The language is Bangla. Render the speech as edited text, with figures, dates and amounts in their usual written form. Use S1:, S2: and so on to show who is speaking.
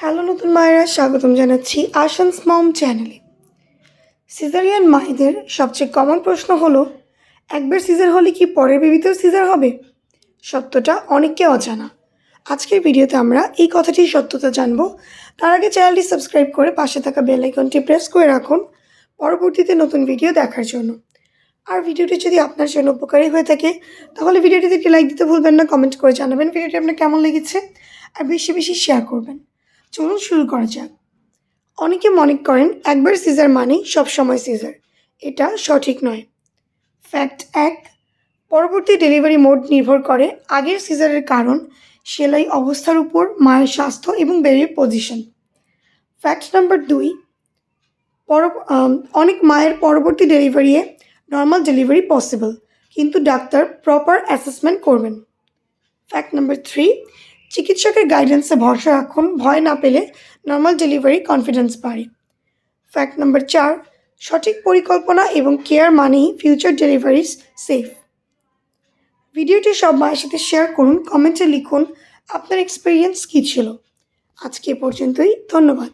S1: হ্যালো নতুন মায়েরা, স্বাগতম জানাচ্ছি আশান্স মম চ্যানেলে। সিজারিয়ান মায়েদের সবচেয়ে কমন প্রশ্ন হলো, একবার সিজার হলে কি পরের বেবিতেও সিজার হবে? সত্যটা অনেককে অজানা। আজকের ভিডিওতে আমরা এই কথাটির সত্যতা জানব। তার আগে চ্যানেলটি সাবস্ক্রাইব করে পাশে থাকা বেল আইকনটি প্রেস করে রাখুন পরবর্তীতে নতুন ভিডিও দেখার জন্য। আর ভিডিওটি যদি আপনার জন্য উপকারী হয়ে থাকে তাহলে ভিডিওটিতে একটি লাইক দিতে ভুলবেন না, কমেন্ট করে জানাবেন ভিডিওটি আপনার কেমন লেগেছে, আর বেশি বেশি শেয়ার করবেন। চলুন শুরু করা যাক। অনেকে মনে করেন একবার সিজার মানেই সবসময় সিজার। এটা সঠিক নয়। ফ্যাক্ট 1, পরবর্তী ডেলিভারি মোড নির্ভর করে আগের সিজারের কারণ, সেলাই অবস্থার উপর, মায়ের স্বাস্থ্য এবং বেবির পজিশন। ফ্যাক্ট নাম্বার 2, অনেক মায়ের পরবর্তী ডেলিভারিয়ে নর্মাল ডেলিভারি পসিবল, কিন্তু ডাক্তার প্রপার অ্যাসেসমেন্ট করবেন। ফ্যাক্ট নাম্বার 3, চিকিৎসকের গাইডেন্সে ভরসা রাখুন, ভয় না পেলে নর্মাল ডেলিভারি কনফিডেন্স বাড়ে। ফ্যাক্ট নাম্বার 4, সঠিক পরিকল্পনা এবং কেয়ার মানেই ফিউচার ডেলিভারিজ সেফ। ভিডিওটি সব মায়ের সাথে শেয়ার করুন, কমেন্টে লিখুন আপনার এক্সপিরিয়েন্স কী ছিল। আজকে এ পর্যন্তই, ধন্যবাদ।